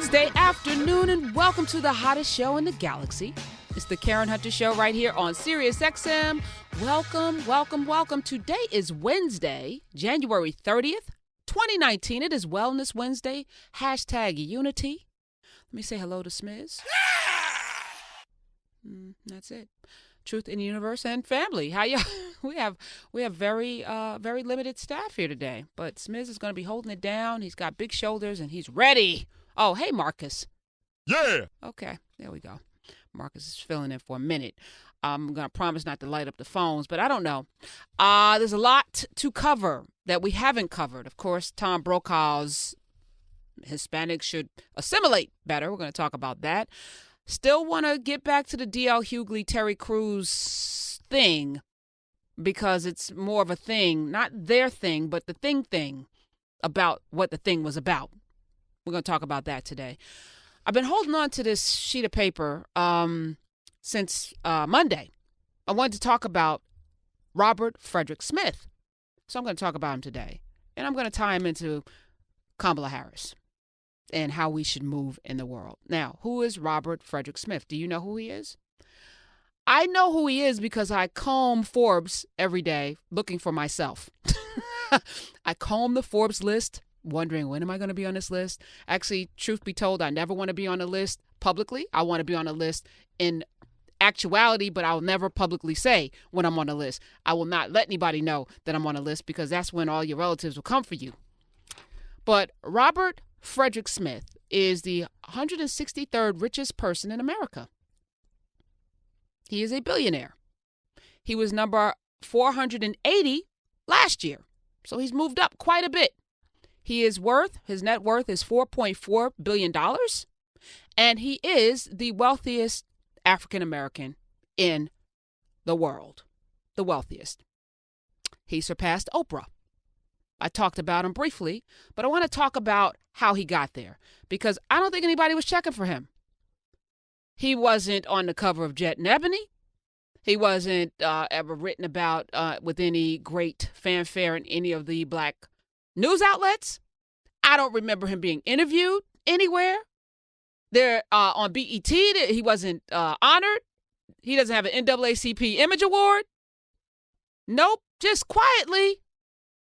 Wednesday afternoon, and welcome to the hottest show in the galaxy. It's the Karen Hunter Show right here on Sirius XM. Welcome, welcome, welcome. Today is Wednesday, January 30th, 2019. It is Wellness Wednesday. Hashtag unity. Let me say hello to Smiz. That's it. Truth in the universe and family. How y'all? We have very limited staff here today, but Smiz is going to be holding it down. He's got big shoulders and he's ready. Oh, hey, Marcus. Yeah. Okay, there we go. Marcus is filling in for a minute. I'm going to promise not to light up the phones, but I don't know. There's a lot to cover that we haven't covered. Of course, Tom Brokaw's Hispanics should assimilate better. We're going to talk about that. Still want to get back to the D.L. Hughley, Terry Crews thing because it's more of a thing, not their thing, but the thing about what the thing was about. We're going to talk about that today. I've been holding on to this sheet of paper since Monday. I wanted to talk about Robert Frederick Smith. So I'm going to talk about him today. And I'm going to tie him into Kamala Harris and how we should move in the world. Now, who is Robert Frederick Smith? Do you know who he is? I know who he is because I comb Forbes every day looking for myself. I comb the Forbes list, wondering when am I going to be on this list? Actually, truth be told, I never want to be on a list publicly. I want to be on a list in actuality, but I'll never publicly say when I'm on a list. I will not let anybody know that I'm on a list because that's when all your relatives will come for you. But Robert Frederick Smith is the 163rd richest person in America. He is a billionaire. He was number 480 last year, so he's moved up quite a bit. His net worth is $4.4 billion, and he is the wealthiest African American in the world, the wealthiest. He surpassed Oprah. I talked about him briefly, but I want to talk about how he got there because I don't think anybody was checking for him. He wasn't on the cover of Jet and Ebony. He wasn't ever written about with any great fanfare in any of the black news outlets. I don't remember him being interviewed anywhere. There on BET, he wasn't honored. He doesn't have an NAACP Image Award. Nope, just quietly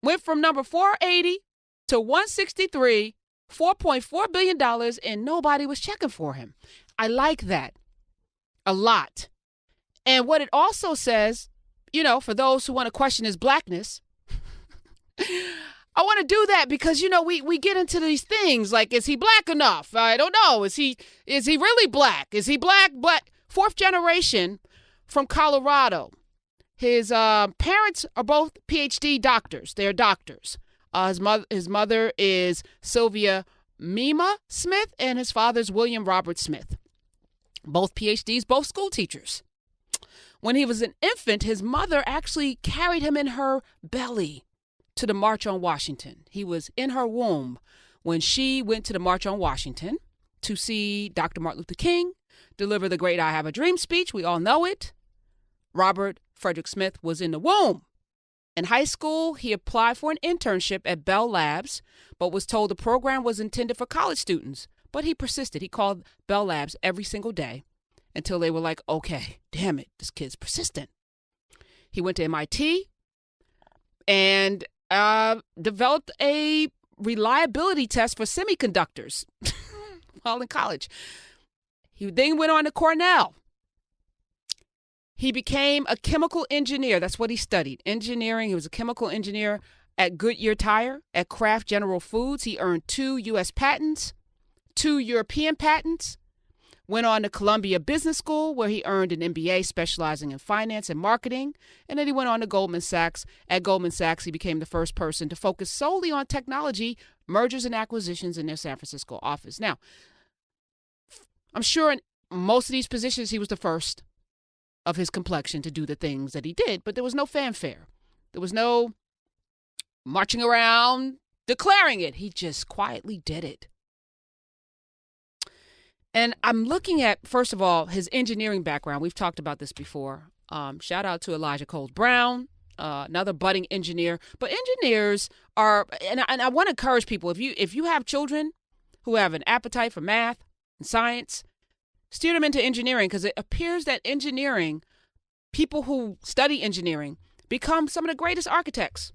went from number 480 to 163, $4.4 billion, and nobody was checking for him. I like that a lot. And what it also says, for those who want to question his blackness, I want to do that because, we get into these things like, is he black enough? I don't know. Is he really black? Is he black? Fourth generation from Colorado. His parents are both PhD doctors. They're doctors. His mother is Sylvia Mima Smith, and his father's William Robert Smith. Both PhDs, both school teachers. When he was an infant, his mother actually carried him in her belly to the March on Washington. He was in her womb when she went to the March on Washington to see Dr. Martin Luther King deliver the great I Have a Dream speech. We all know it. Robert Frederick Smith was in the womb. In high school, he applied for an internship at Bell Labs, but was told the program was intended for college students. But he persisted. He called Bell Labs every single day until they were like, okay, damn it, this kid's persistent. He went to MIT and developed a reliability test for semiconductors while in college. He then went on to Cornell. He became a chemical engineer. That's what he studied, engineering. He was a chemical engineer at Goodyear Tire, at Kraft General Foods. He earned 2 U.S. patents, 2 European patents. Went on to Columbia Business School, where he earned an MBA specializing in finance and marketing. And then he went on to Goldman Sachs. At Goldman Sachs, he became the first person to focus solely on technology, mergers and acquisitions in their San Francisco office. Now, I'm sure in most of these positions, he was the first of his complexion to do the things that he did, but there was no fanfare. There was no marching around declaring it. He just quietly did it. And I'm looking at, first of all, his engineering background. We've talked about this before. Shout out to Elijah Coles Brown, another budding engineer. But engineers are, and I want to encourage people, if you have children, who have an appetite for math and science, steer them into engineering, because it appears that engineering, people who study engineering, become some of the greatest architects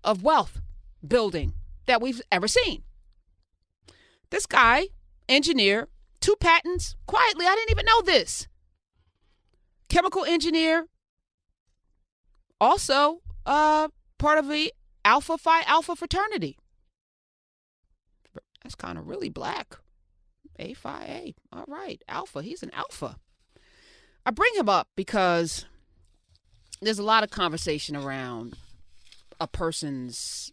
of wealth building that we've ever seen. This guy, engineer, 2 patents, quietly, I didn't even know this. Chemical engineer, also part of the Alpha Phi Alpha fraternity. That's kind of really black. A Phi A. All right. Alpha. He's an alpha. I bring him up because there's a lot of conversation around a person's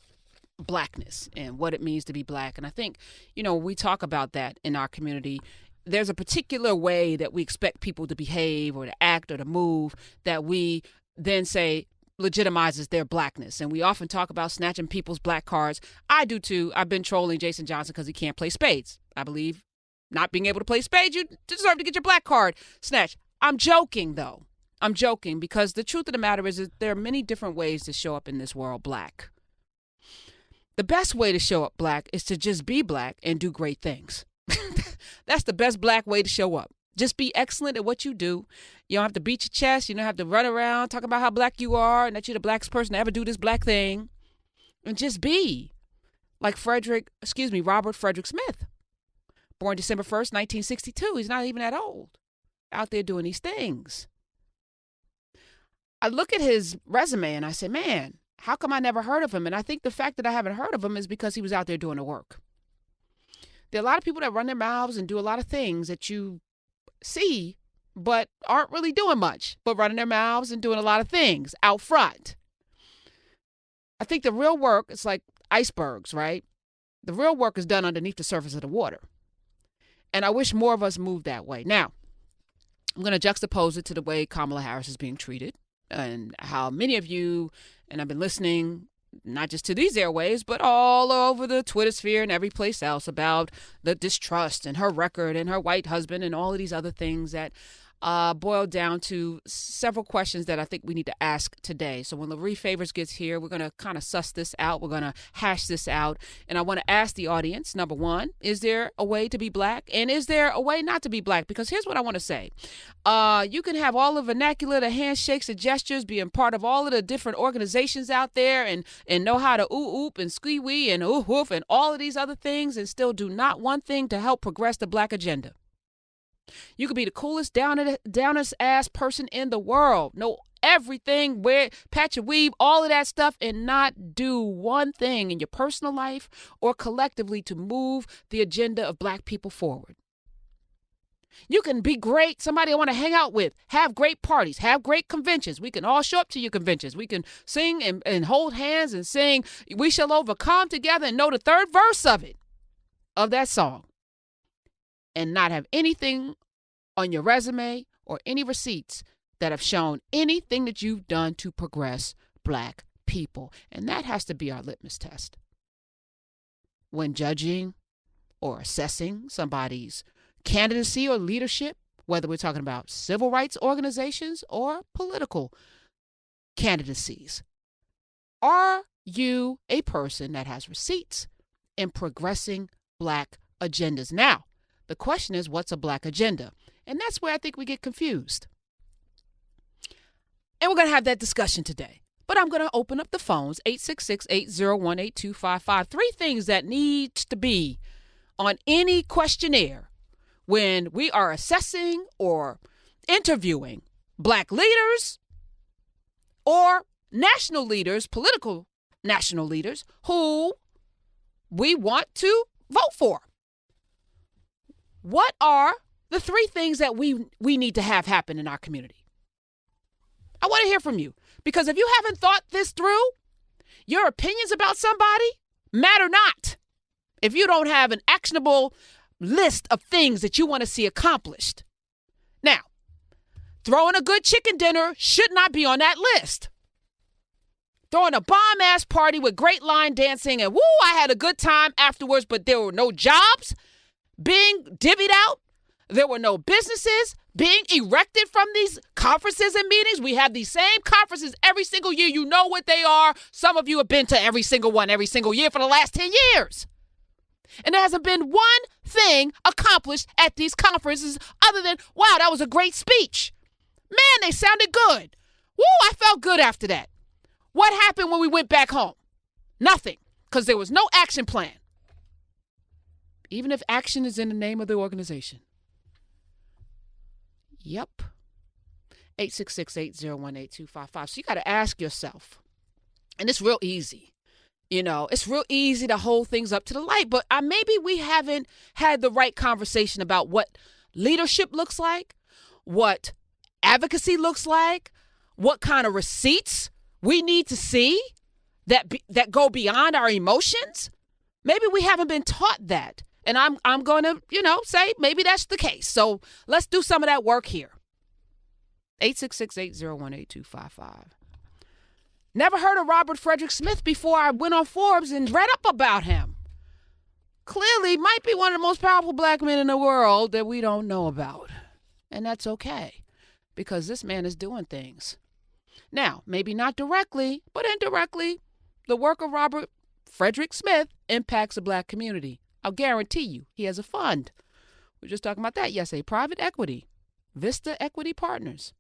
blackness and what it means to be black. And I think, we talk about that in our community. There's a particular way that we expect people to behave or to act or to move that we then say legitimizes their blackness. And we often talk about snatching people's black cards. I do too. I've been trolling Jason Johnson because he can't play spades. I believe not being able to play spades, you deserve to get your black card snatched. I'm joking, though. I'm joking because the truth of the matter is that there are many different ways to show up in this world black. The best way to show up black is to just be black and do great things. That's the best black way to show up. Just be excellent at what you do. You don't have to beat your chest. You don't have to run around talking about how black you are and that you're the blackest person to ever do this black thing. And just be like Robert Frederick Smith. Born December 1st, 1962. He's not even that old. Out there doing these things. I look at his resume and I say, man, how come I never heard of him? And I think the fact that I haven't heard of him is because he was out there doing the work. There are a lot of people that run their mouths and do a lot of things that you see, but aren't really doing much, but running their mouths and doing a lot of things out front. I think the real work is like icebergs, right? The real work is done underneath the surface of the water. And I wish more of us moved that way. Now, I'm going to juxtapose it to the way Kamala Harris is being treated and how many of you, and I've been listening not just to these airwaves, but all over the Twitter sphere and every place else about the distrust and her record and her white husband and all of these other things that boil down to several questions that I think we need to ask today. So when Lurie Favors gets here, we're going to kind of suss this out. We're going to hash this out. And I want to ask the audience, number one, is there a way to be black? And is there a way not to be black? Because here's what I want to say. You can have all the vernacular, the handshakes, the gestures, being part of all of the different organizations out there and know how to oop and squee wee and ooh woof and all of these other things and still do not one thing to help progress the black agenda. You could be the coolest, downest ass person in the world. Know everything, wear, patch your weave, all of that stuff, and not do one thing in your personal life or collectively to move the agenda of black people forward. You can be great, somebody I want to hang out with, have great parties, have great conventions. We can all show up to your conventions. We can sing and hold hands and sing, "We Shall Overcome" together and know the third verse of that song. And not have anything on your resume or any receipts that have shown anything that you've done to progress black people. And that has to be our litmus test when judging or assessing somebody's candidacy or leadership, whether we're talking about civil rights organizations or political candidacies. Are you a person that has receipts in progressing black agendas? Now, the question is, what's a black agenda? And that's where I think we get confused. And we're going to have that discussion today. But I'm going to open up the phones, 866-801-8255. 3 things that needs to be on any questionnaire when we are assessing or interviewing black leaders or national leaders, political national leaders, who we want to vote for. What are the 3 things that we need to have happen in our community? I want to hear from you, because if you haven't thought this through, your opinions about somebody matter not. If you don't have an actionable list of things that you want to see accomplished. Now, throwing a good chicken dinner should not be on that list. Throwing a bomb-ass party with great line dancing and, woo, I had a good time afterwards, but there were no jobs being divvied out. There were no businesses being erected from these conferences and meetings. We have these same conferences every single year. You know what they are. Some of you have been to every single one every single year for the last 10 years. And there hasn't been one thing accomplished at these conferences other than, wow, that was a great speech. Man, they sounded good. Woo, I felt good after that. What happened when we went back home? Nothing, because there was no action plan. Even if action is in the name of the organization. Yep. 866-801-8255. So you got to ask yourself, and it's real easy. You know, it's real easy to hold things up to the light, but maybe we haven't had the right conversation about what leadership looks like, what advocacy looks like, what kind of receipts we need to see that go beyond our emotions. Maybe we haven't been taught that. And I'm going to, say maybe that's the case. So let's do some of that work here. 866-801-8255. Never heard of Robert Frederick Smith before I went on Forbes and read up about him. Clearly might be one of the most powerful black men in the world that we don't know about. And that's okay, because this man is doing things. Now, maybe not directly, but indirectly, the work of Robert Frederick Smith impacts the black community. I'll guarantee you he has a fund. We were just talking about that yesterday. Private equity, Vista Equity Partners.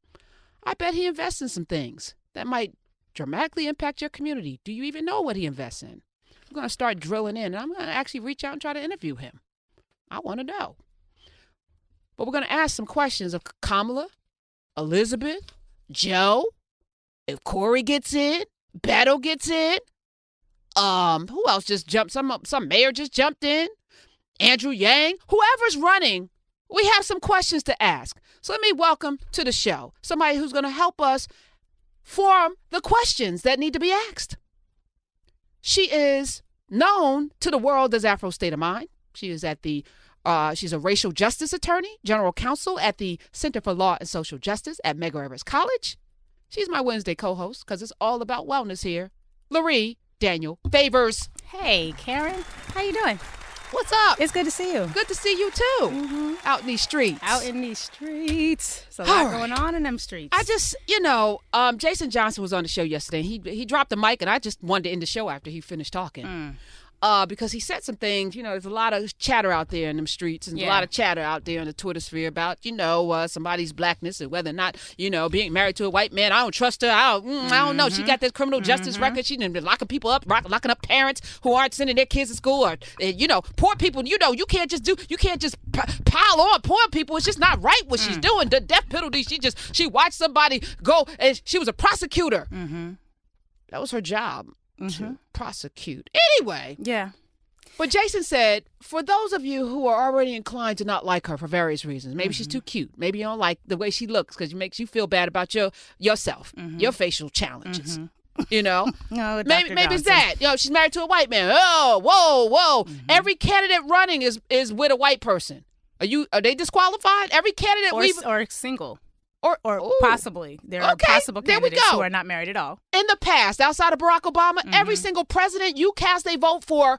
I bet he invests in some things that might dramatically impact your community. Do you even know what he invests in? I'm going to start drilling in, and I'm going to actually reach out and try to interview him. I want to know. But we're going to ask some questions of Kamala, Elizabeth, Joe, if Corey gets in, Beto gets in. Who else just jumped? Some mayor just jumped in. Andrew Yang. Whoever's running, we have some questions to ask. So let me welcome to the show somebody who's going to help us form the questions that need to be asked. She is known to the world as Afro State of Mind. She is she's a racial justice attorney, general counsel at the Center for Law and Social Justice at Medgar Evers College. She's my Wednesday co-host because it's all about wellness here. Lurie Daniel Favors. Hey, Karen. How you doing? What's up? It's good to see you. Good to see you, too. Mm-hmm. Out in these streets. Out in these streets. There's a lot going on in them streets. I just, Jason Johnson was on the show yesterday. He dropped the mic, and I just wanted to end the show after he finished talking. Because he said some things, there's a lot of chatter out there in them streets and a lot of chatter out there in the Twitter sphere about, somebody's blackness and whether or not, being married to a white man. I don't trust her. I don't know. She got this criminal justice record. She's been locking people up, locking up parents who aren't sending their kids to school. Or, poor people, you can't just pile on poor people. It's just not right what she's doing. The death penalty, she watched somebody go, and she was a prosecutor. That was her job. To prosecute. Anyway. Yeah. But Jason said, for those of you who are already inclined to not like her for various reasons, maybe she's too cute. Maybe you don't like the way she looks because it makes you feel bad about yourself, your facial challenges. No, maybe it's that. She's married to a white man. Oh, whoa. Every candidate running is with a white person. Are they disqualified? Every candidate or single. Or possibly. There are possible candidates who are not married at all. In the past, outside of Barack Obama, every single president you cast a vote for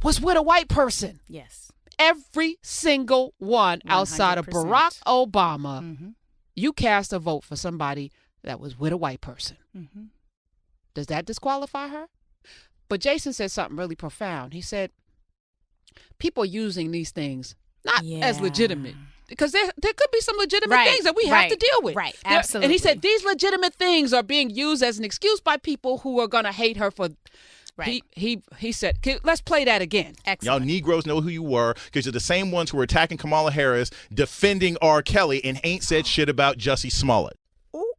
was with a white person. Yes. Every single one 100%. Outside of Barack Obama, you cast a vote for somebody that was with a white person. Does that disqualify her? But Jason said something really profound. He said, people are using these things not as legitimate. Because there could be some legitimate things that we have to deal with. Right, absolutely. And he said these legitimate things are being used as an excuse by people who are going to hate her for... Right. He said, let's play that again. Excellent. Y'all Negroes know who you were because you're the same ones who were attacking Kamala Harris, defending R. Kelly, and ain't said shit about Jussie Smollett. Ooh.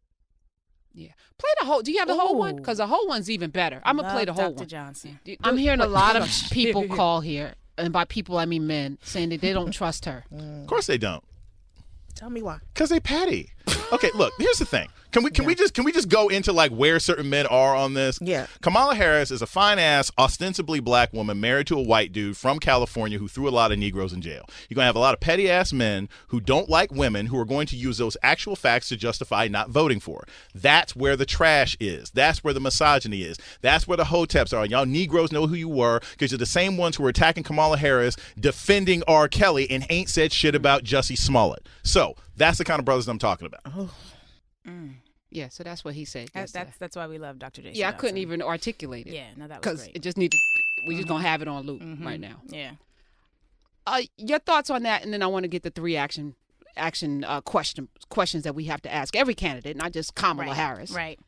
Yeah. Play the whole... Do you have the whole one? Because the whole one's even better. I'm going to play the whole Dr. one. Johnson. I'm hearing a lot of people call here, and by people I mean men, saying that they don't trust her. Of course they don't. Tell me why. Because they petty. Okay, look, here's the thing. Can we just go into like where certain men are on this? Yeah. Kamala Harris is a fine ass, ostensibly black woman married to a white dude from California who threw a lot of Negroes in jail. You're gonna have a lot of petty ass men who don't like women who are going to use those actual facts to justify not voting for her. That's where the trash is. That's where the misogyny is. That's where the hoteps are. Y'all Negroes know who you were because you're the same ones who were attacking Kamala Harris, defending R. Kelly, and ain't said shit about Jussie Smollett. So that's the kind of brothers I'm talking about. Oh. Yeah, so that's what he said. That's why we love Dr. Jason. Yeah, I couldn't even articulate it. Yeah, no, that was because great. it just needed. we just gonna have it on loop right now. Yeah. Your thoughts on that, and then I want to get the 3 action questions that we have to ask every candidate, not just Kamala Harris. Right.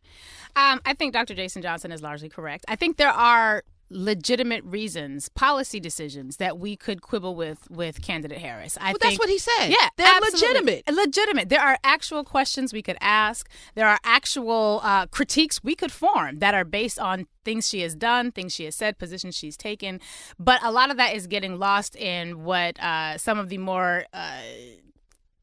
I think Dr. Jason Johnson is largely correct. I think there are legitimate reasons, policy decisions that we could quibble with candidate Harris. I think that's what he said. Yeah, they're absolutely. Legitimate. There are actual questions we could ask. There are actual critiques we could form that are based on things she has done, things she has said, positions she's taken. But a lot of that is getting lost in what some of the more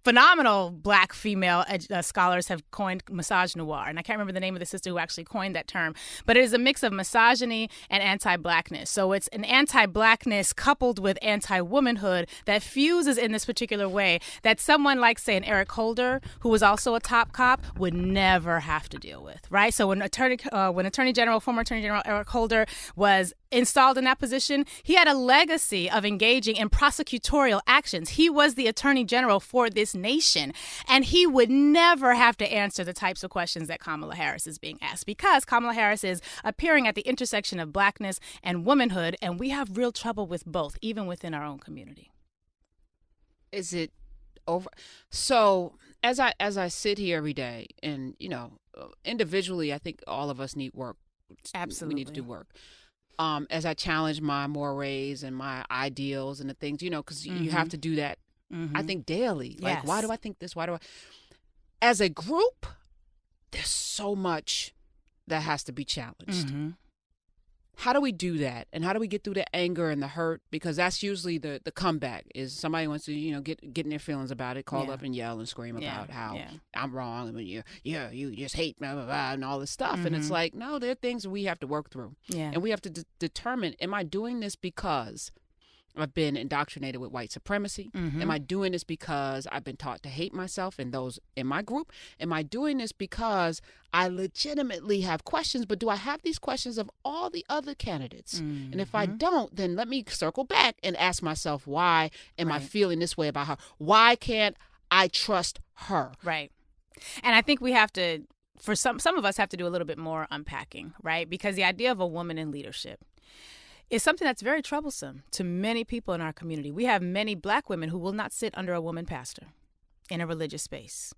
phenomenal Black female scholars have coined misogynoir. And I can't remember the name of the sister who actually coined that term. But it is a mix of misogyny and anti-Blackness. So it's an anti-Blackness coupled with anti-womanhood that fuses in this particular way that someone like, say, an Eric Holder, who was also a top cop, would never have to deal with, right? So when former Attorney General Eric Holder was installed in that position, he had a legacy of engaging in prosecutorial actions. He was the Attorney General for this nation, and he would never have to answer the types of questions that Kamala Harris is being asked, because Kamala Harris is appearing at the intersection of Blackness and womanhood, and we have real trouble with both, even within our own community. Is it over? So as I sit here every day, and individually, I think all of us need work. Absolutely, we need to do work. As I challenge my mores and my ideals and the things, because you have to do that, I think, daily. Like, Yes. why do I think this? As a group, there's so much that has to be challenged. How do we do that? And how do we get through the anger and the hurt? Because that's usually the comeback, is somebody wants to, get in their feelings about it, call up and yell and scream about how I'm wrong, and you just hate blah, blah, blah, and all this stuff. And it's like, no, there are things we have to work through. Yeah. And we have to determine, am I doing this because I've been indoctrinated with white supremacy? Am I doing this because I've been taught to hate myself and those in my group? Am I doing this because I legitimately have questions, but do I have these questions of all the other candidates? And if I don't, then let me circle back and ask myself, why am I feeling this way about her? Why can't I trust her? Right. And I think we have to, for some of us, have to do a little bit more unpacking, right? Because the idea of a woman in leadership is something that's very troublesome to many people in our community. We have many Black women who will not sit under a woman pastor in a religious space.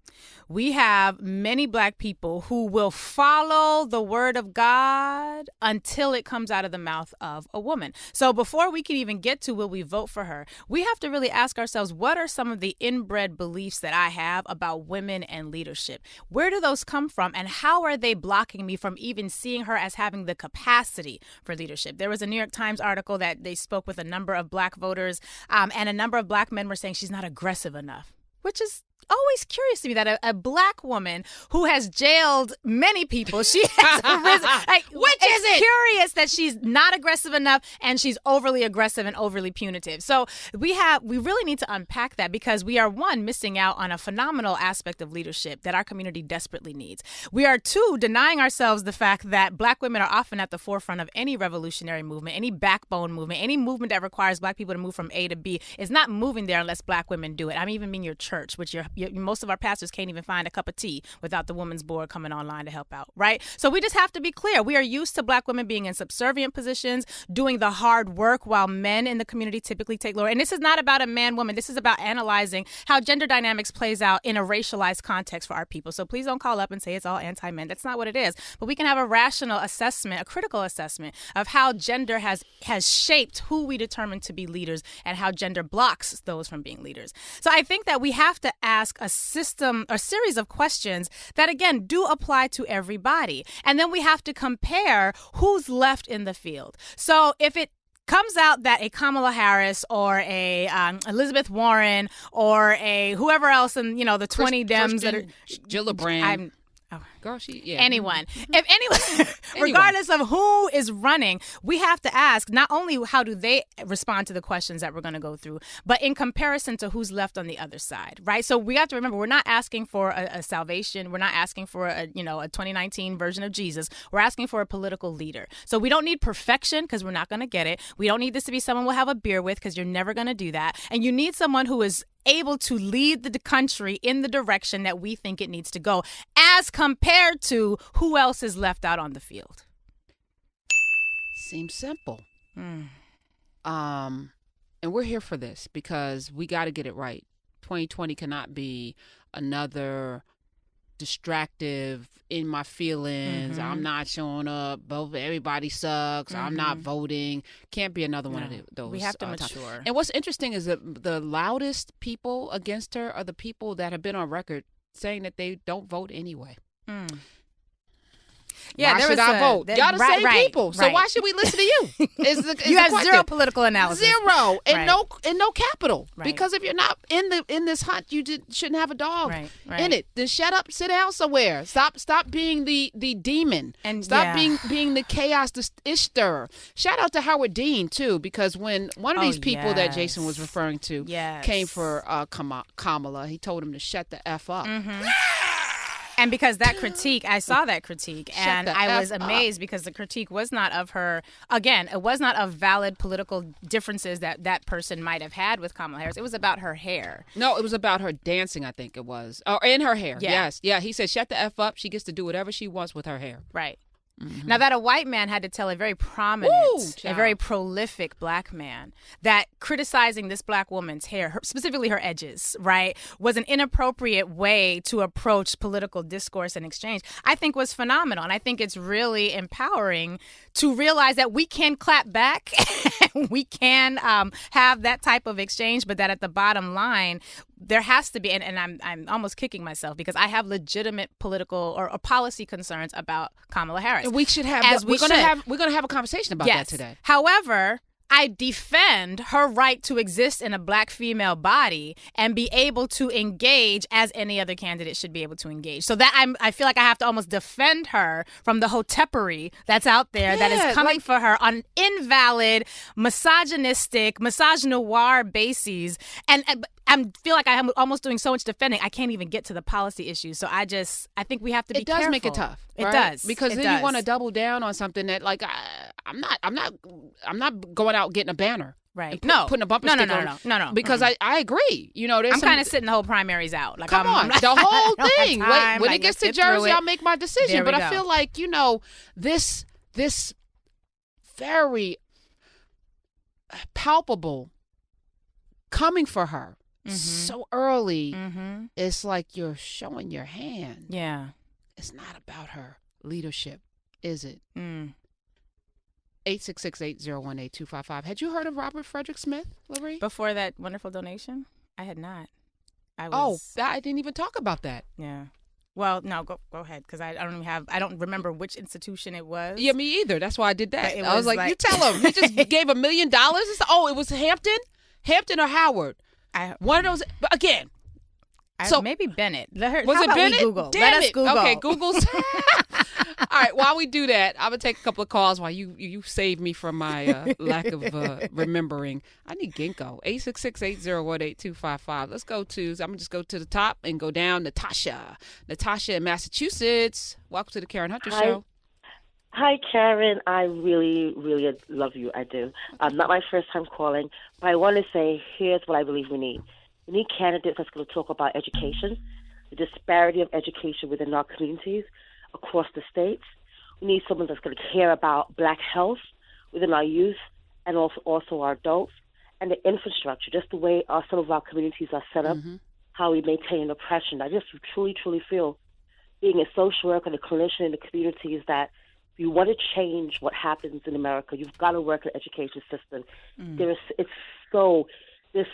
We have many Black people who will follow the word of God until it comes out of the mouth of a woman. So before we can even get to will we vote for her, we have to really ask ourselves, what are some of the inbred beliefs that I have about women and leadership? Where do those come from, and how are they blocking me from even seeing her as having the capacity for leadership? There was a New York Times article that they spoke with a number of Black voters, and a number of Black men were saying she's not aggressive enough, which is always curious to me that a Black woman who has jailed many people, she has arisen. Which is it? Curious that she's not aggressive enough and she's overly aggressive and overly punitive. So we really need to unpack that, because we are, one, missing out on a phenomenal aspect of leadership that our community desperately needs. We are, two, denying ourselves the fact that Black women are often at the forefront of any revolutionary movement, any backbone movement, any movement that requires Black people to move from A to B is not moving there unless Black women do it. I even mean your church, which most of our pastors can't even find a cup of tea without the women's board coming online to help out, right? So we just have to be clear. We are used to Black women being in subservient positions, doing the hard work, while men in the community typically take lower. And this is not about a man-woman. This is about analyzing how gender dynamics plays out in a racialized context for our people. So please don't call up and say it's all anti-men. That's not what it is. But we can have a rational assessment, a critical assessment of how gender has shaped who we determine to be leaders and how gender blocks those from being leaders. So I think that we have to ask a series of questions that, again, do apply to everybody. And then we have to compare who's left in the field. So if it comes out that a Kamala Harris or a Elizabeth Warren or a whoever else in, the 20 Dems that are Gillibrand. Girl, anyone. If anyone, regardless of who is running, we have to ask not only how do they respond to the questions that we're going to go through, but in comparison to who's left on the other side, right? So we have to remember, we're not asking for a salvation. We're not asking for a 2019 version of Jesus. We're asking for a political leader. So we don't need perfection, because we're not going to get it. We don't need this to be someone we'll have a beer with, because you're never going to do that. And you need someone who is able to lead the country in the direction that we think it needs to go, as compared to who else is left out on the field. Seems simple. And we're here for this because we got to get it right. 2020 cannot be another distractive, in my feelings, I'm not showing up, both everybody sucks, I'm not voting. Can't be another one of those. We have to mature. And what's interesting is that the loudest people against her are the people that have been on record saying that they don't vote anyway. Yeah, why should I vote? Y'all the same people, so why should we listen to you? You have zero political analysis. Zero, and no capital. Because if you're not in this hunt, you shouldn't have a dog in it. Then shut up, sit down somewhere. Stop being the demon, and stop being the chaos, the ish-stirrer. Shout out to Howard Dean too, because when one of these people that Jason was referring to came for Kamala, he told him to shut the F up. And because that critique, I saw that critique, and I was amazed because the critique was not of her. Again, it was not of valid political differences that person might have had with Kamala Harris. It was about her hair. No, it was about her dancing, I think it was. Oh, and her hair. Yeah. Yes. Yeah, he said, shut the F up. She gets to do whatever she wants with her hair. Right. Now that a white man had to tell a very prominent, a very prolific black man that criticizing this black woman's hair, specifically her edges, right, was an inappropriate way to approach political discourse and exchange, I think was phenomenal. And I think it's really empowering to realize that we can clap back, we can have that type of exchange, but that at the bottom line, there has to be, and I'm almost kicking myself because I have legitimate political or policy concerns about Kamala Harris. And we should have. We're gonna have a conversation about that today. However, I defend her right to exist in a black female body and be able to engage as any other candidate should be able to engage. So that I feel like I have to almost defend her from the hotepery that's out there that is coming for her on invalid, misogynistic, misogynoir bases. And I feel like I'm almost doing so much defending, I can't even get to the policy issues. So I think we have to be careful. It does make it tough. It right? does. Because then you want to double down on something that, like, I'm not going out getting a banner. Right. Putting a bumper sticker on. No. Because I agree. You know, I'm kind of sitting the whole primaries out. Like, come on. The whole thing. When it gets to Jersey, I'll make my decision. But I feel like, this very palpable coming for her so early, it's like you're showing your hand. Yeah. It's not about her leadership, is it? 866-801-8255. Had you heard of Robert Frederick Smith, Lurie? Before that wonderful donation? I had not. I didn't even talk about that. Yeah. Well, no, go ahead, because I don't remember which institution it was. Yeah, me either. That's why I did that. I was like, you tell him. He just gave $1 million. It was Hampton or Howard. One of those. But again. Maybe Bennett. Was it Bennett? Google? Let us Google. Okay, Google's. All right, while we do that, I'm going to take a couple of calls while you save me from my lack of remembering. I need ginkgo. 866-801-8255. Let's go to, I'm going to just go to the top and go down. Natasha in Massachusetts. Welcome to the Karen Hunter Show. Hi, Karen. I really, really love you. I do. Not my first time calling, but I want to say here's what I believe we need. We need candidates that's going to talk about education, the disparity of education within our communities across the states. We need someone that's going to care about black health within our youth and also our adults, and the infrastructure, just the way some of our communities are set up, how we maintain oppression. I just truly, truly feel, being a social worker and a clinician in the community, is that if you want to change what happens in America, you've got to work in the education system. There's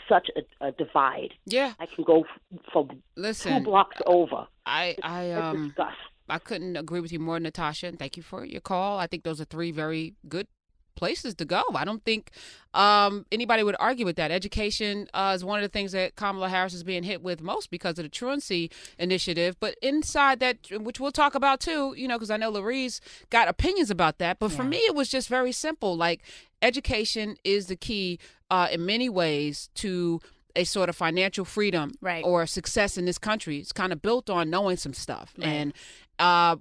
such a divide. Yeah. I can go from 2 blocks over. I couldn't agree with you more, Natasha. And thank you for your call. I think those are 3 very good places to go. I don't think anybody would argue with that. Education is one of the things that Kamala Harris is being hit with most because of the truancy initiative. But inside that, which we'll talk about too, because I know Lurie's got opinions about that. But for me, it was just very simple. Like, education is the key in many ways to a sort of financial freedom or success in this country. It's kind of built on knowing some stuff. Right. And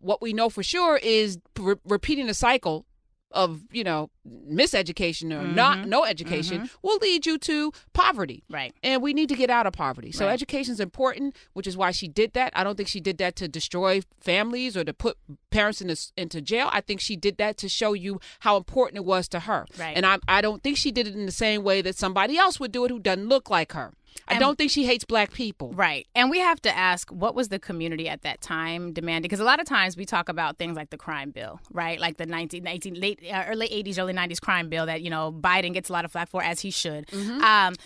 what we know for sure is repeating the cycle of miseducation or no education will lead you to poverty. Right. And we need to get out of poverty. So Right. education is important, which is why she did that. I don't think she did that to destroy families or to put parents into jail. I think she did that to show you how important it was to her. Right. And I don't think she did it in the same way that somebody else would do it who doesn't look like her. I don't think she hates black people. Right. And we have to ask, what was the community at that time demanding? Because a lot of times we talk about things like the crime bill, right? Like the late 80s, early 90s crime bill that, Biden gets a lot of flack for, as he should.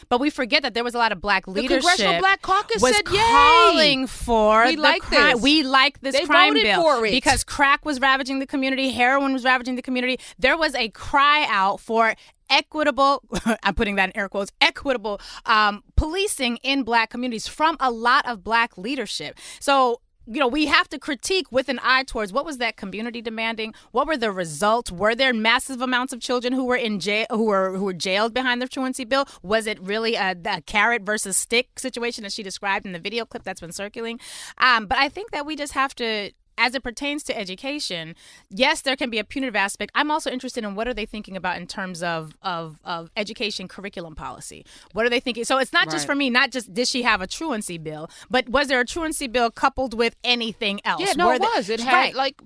But we forget that there was a lot of black leadership. The Congressional Black Caucus was said, calling for we like crime. this. We like this They crime voted bill. for it. Because crack was ravaging the community. Heroin was ravaging the community. There was a cry out for equitable, I'm putting that in air quotes, equitable policing in black communities from a lot of black leadership. So, we have to critique with an eye towards what was that community demanding? What were the results? Were there massive amounts of children who were in jail, who were jailed behind the truancy bill? Was it really a carrot versus stick situation that she described in the video clip that's been circulating? But I think that we just have to, as it pertains to education, yes, there can be a punitive aspect. I'm also interested in what are they thinking about in terms of education curriculum policy. What are they thinking? So it's not just for me, not just did she have a truancy bill, but was there a truancy bill coupled with anything else? Yeah, no, it was. It had right. like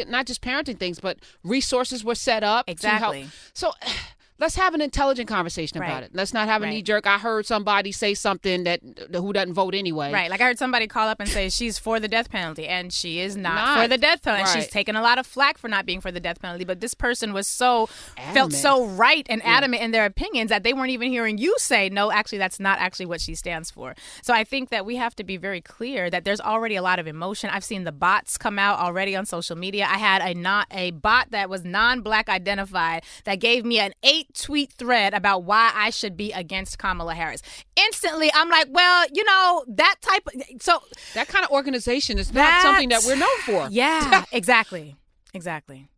not just parenting things, but resources were set up Exactly. to help. So let's have an intelligent conversation about it. Let's not have a knee-jerk, I heard somebody say something that who doesn't vote anyway. Right. Like I heard somebody call up and say she's for the death penalty, and she is not for the death penalty. Right. She's taken a lot of flack for not being for the death penalty, but this person was felt so right and adamant in their opinions that they weren't even hearing you say, no, actually, that's not actually what she stands for. So I think that we have to be very clear that there's already a lot of emotion. I've seen the bots come out already on social media. I had a bot that was non-black identified that gave me an 8-tweet thread about why I should be against Kamala Harris. Instantly, I'm like, well, that type of... So that kind of organization is not something that we're known for. Yeah, exactly.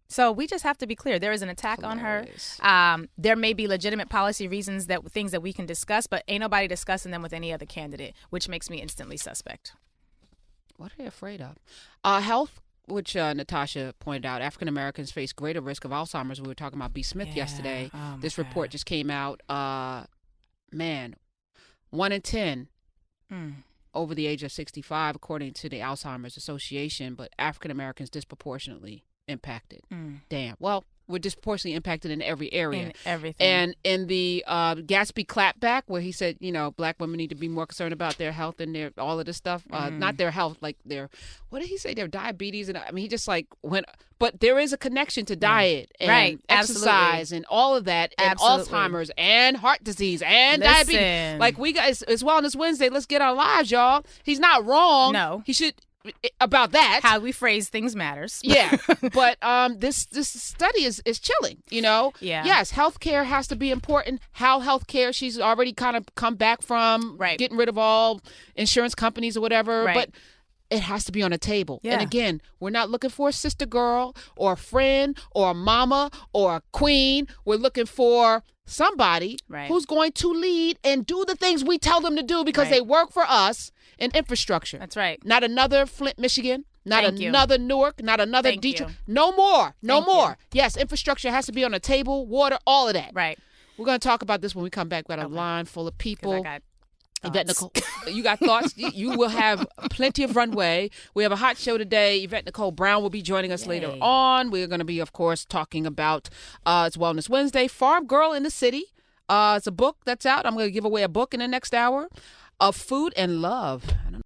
So we just have to be clear. There is an attack on her. There may be legitimate policy reasons, things that we can discuss, but ain't nobody discussing them with any other candidate, which makes me instantly suspect. What are they afraid of? Health, which Natasha pointed out, African Americans face greater risk of Alzheimer's. We were talking about B. Smith yesterday. This report just came out. 1 in 10 over the age of 65, according to the Alzheimer's Association, but African Americans disproportionately impacted. Damn. Well, we're disproportionately impacted in every area. In everything. And in the Gatsby clapback, where he said, black women need to be more concerned about their health and their all of this stuff. Not their health, like their, what did he say? Their diabetes. And he just but there is a connection to diet and exercise and all of that, and Alzheimer's and heart disease and diabetes. Like it's Wellness Wednesday. Let's get our lives, y'all. He's not wrong. No. He should. About that, how we phrase things matters. Yeah, but this study is chilling. Yeah. Yes, healthcare has to be important. How healthcare? She's already kind of come back from getting rid of all insurance companies or whatever. Right. But it has to be on the table. Yeah. And again, we're not looking for a sister girl or a friend or a mama or a queen. We're looking for somebody who's going to lead and do the things we tell them to do because they work for us in infrastructure. That's right. Not another Flint, Michigan. Not another Newark. Not another Detroit. No more. No more. Yes, infrastructure has to be on the table. Water, all of that. Right. We're going to talk about this when we come back. We've got a line full of people. I got Yvette Nicole, you got thoughts? You will have plenty of runway. We have a hot show today. Yvette Nicole Brown will be joining us later on. We're going to be, of course, talking about it's Wellness Wednesday. Farm Girl in the City. It's a book that's out. I'm going to give away a book in the next hour of food and love. I don't know.